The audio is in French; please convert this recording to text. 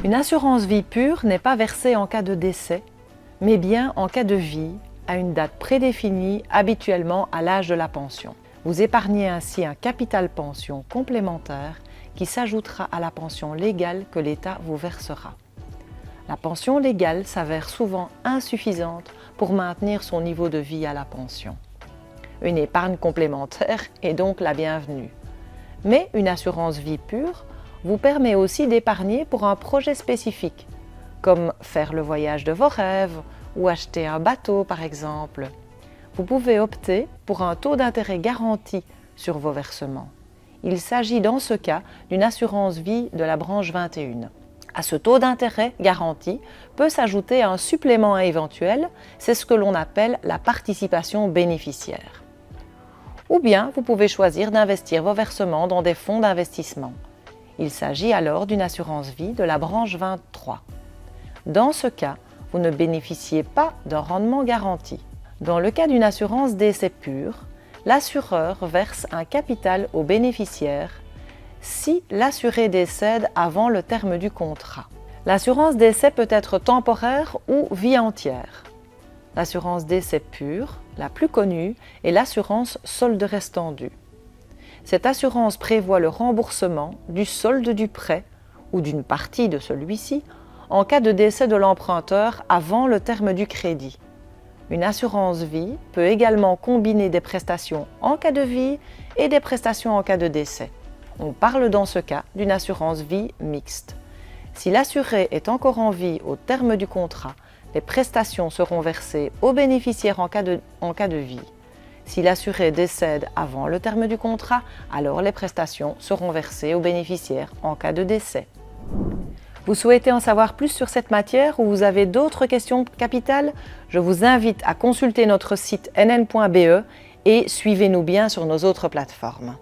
Une assurance vie pure n'est pas versée en cas de décès, mais bien en cas de vie, à une date prédéfinie, habituellement à l'âge de la pension. Vous épargnez ainsi un capital pension complémentaire qui s'ajoutera à la pension légale que l'État vous versera. La pension légale s'avère souvent insuffisante pour maintenir son niveau de vie à la pension. Une épargne complémentaire est donc la bienvenue. Mais une assurance vie pure vous permet aussi d'épargner pour un projet spécifique, comme faire le voyage de vos rêves ou acheter un bateau par exemple. Vous pouvez opter pour un taux d'intérêt garanti sur vos versements. Il s'agit dans ce cas d'une assurance vie de la branche 21. À ce taux d'intérêt garanti peut s'ajouter un supplément éventuel, c'est ce que l'on appelle la participation bénéficiaire. Ou bien vous pouvez choisir d'investir vos versements dans des fonds d'investissement. Il s'agit alors d'une assurance vie de la branche 23. Dans ce cas, vous ne bénéficiez pas d'un rendement garanti. Dans le cas d'une assurance décès pure, l'assureur verse un capital aux bénéficiaires si l'assuré décède avant le terme du contrat. L'assurance décès peut être temporaire ou vie entière. L'assurance décès pure, la plus connue, est l'assurance solde restant dû. Cette assurance prévoit le remboursement du solde du prêt ou d'une partie de celui-ci en cas de décès de l'emprunteur avant le terme du crédit. Une assurance vie peut également combiner des prestations en cas de vie et des prestations en cas de décès. On parle dans ce cas d'une assurance vie mixte. Si l'assuré est encore en vie au terme du contrat, les prestations seront versées aux bénéficiaires en cas de vie. Si l'assuré décède avant le terme du contrat, alors les prestations seront versées aux bénéficiaires en cas de décès. Vous souhaitez en savoir plus sur cette matière ou vous avez d'autres questions capitales? Je vous invite à consulter notre site nn.be et suivez-nous bien sur nos autres plateformes.